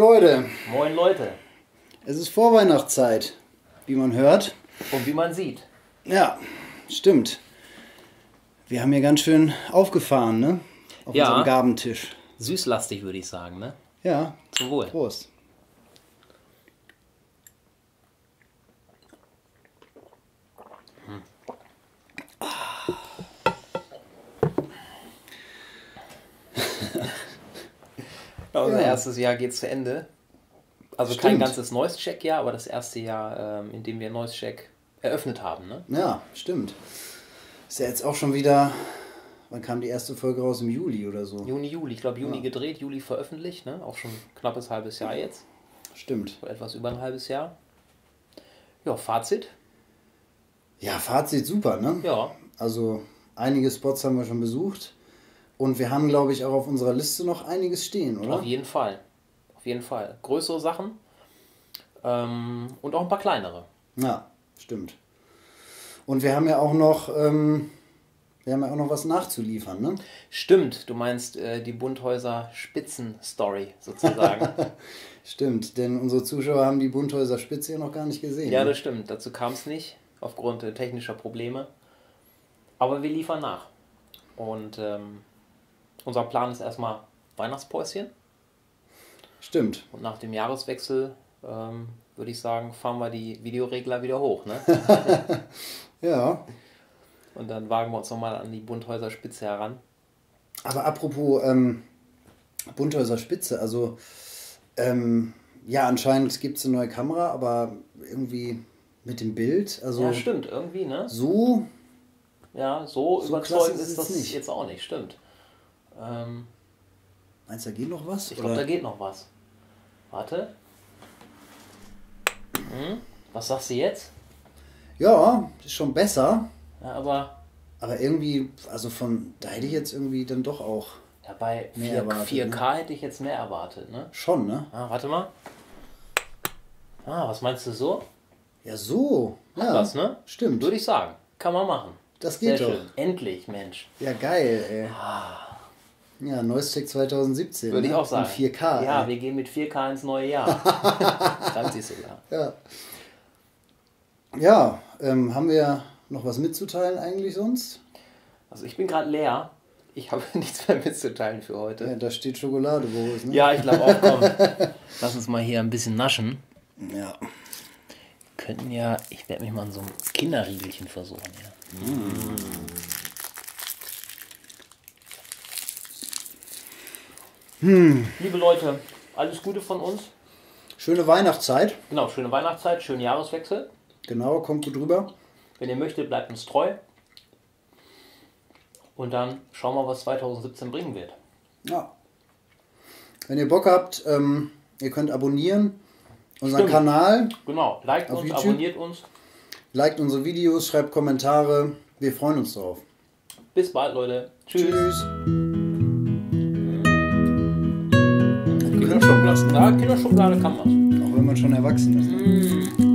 Leute. Moin Leute. Es ist Vorweihnachtszeit, wie man hört. Und wie man sieht. Ja, stimmt. Wir haben hier ganz schön aufgefahren, ne? Auf unserem Gabentisch. Süßlastig, würde ich sagen, ne? Ja. Zum Wohl. Prost. Unser erstes Jahr geht zu Ende. Also kein ganzes Noise-Check-Jahr, aber das erste Jahr, in dem wir Noise-Check eröffnet haben, ne? Ja, stimmt. Ist ja jetzt auch schon wieder... Wann kam die erste Folge raus? Im Juli oder so? Juni. Ich glaube, Juni gedreht, Juli veröffentlicht, ne? Auch schon knappes halbes Jahr jetzt. Stimmt. Etwas über ein halbes Jahr. Ja, Fazit? Ja, Fazit super, ne? Ja. Also einige Spots haben wir schon besucht. Und wir haben, glaube ich, auch auf unserer Liste noch einiges stehen, oder? Auf jeden Fall. Auf jeden Fall. Größere Sachen und auch ein paar kleinere. Ja, stimmt. Und wir haben ja auch noch, was nachzuliefern, ne? Stimmt, du meinst die Bunthäuser Spitzen-Story sozusagen. Stimmt, denn unsere Zuschauer haben die Bunthäuser Spitze ja noch gar nicht gesehen. Ja, ne? das stimmt. Dazu kam es nicht, aufgrund technischer Probleme. Aber wir liefern nach. Und unser Plan ist erstmal Weihnachtspäuschen. Stimmt. Und nach dem Jahreswechsel, würde ich sagen, fahren wir die Videoregler wieder hoch, ne? Ja. Und dann wagen wir uns nochmal an die Bunthäuser Spitze heran. Aber apropos Bunthäuser Spitze, also ja, anscheinend gibt es eine neue Kamera, aber irgendwie mit dem Bild, also... Ja, stimmt, irgendwie, ne? So... Ja, so überzeugend ist das nicht. jetzt auch nicht, stimmt. Meinst du, da geht noch was? Ich glaube, da geht noch was. Warte. Was sagst du jetzt? Ja, ist schon besser. Ja, aber irgendwie, also da hätte ich jetzt irgendwie dann doch auch... Ja, bei 4K hätte ich jetzt mehr erwartet, ne? Schon, ne? Ah, warte mal. Ah, was meinst du so? Ja, so. Ja, was, ne? Stimmt. Würde ich sagen. Kann man machen. Das geht Sehr doch. schön. Endlich, Mensch. Ja, geil, ey. Ja, Noise-Check 2017. Würde ich auch sagen. In 4K. Ja, wir gehen mit 4K ins neue Jahr. Danke sogar. Ja. Ja, haben wir noch was mitzuteilen eigentlich sonst? Also ich bin gerade leer. Ich habe nichts mehr mitzuteilen für heute. Ja, da steht Schokolade, Boris, ne? Ja, ich glaube auch, komm. Lass uns mal hier ein bisschen naschen. Ja. Könnten ja, ich werde mich mal an so einem Kinderriegelchen versuchen. Ja. Liebe Leute, alles Gute von uns. Schöne Weihnachtszeit. Genau, schöne Weihnachtszeit, schönen Jahreswechsel. Genau, kommt gut rüber. Wenn ihr möchtet, bleibt uns treu. Und dann schauen wir, was 2017 bringen wird. Ja. Wenn ihr Bock habt, ihr könnt abonnieren unseren Kanal. Genau, liked auf uns, YouTube. abonniert uns. Liked unsere Videos, schreibt Kommentare. Wir freuen uns drauf. Bis bald, Leute. Tschüss. Kinderschokolade. Ja, Kinderschokolade kann man. Auch wenn man schon erwachsen ist.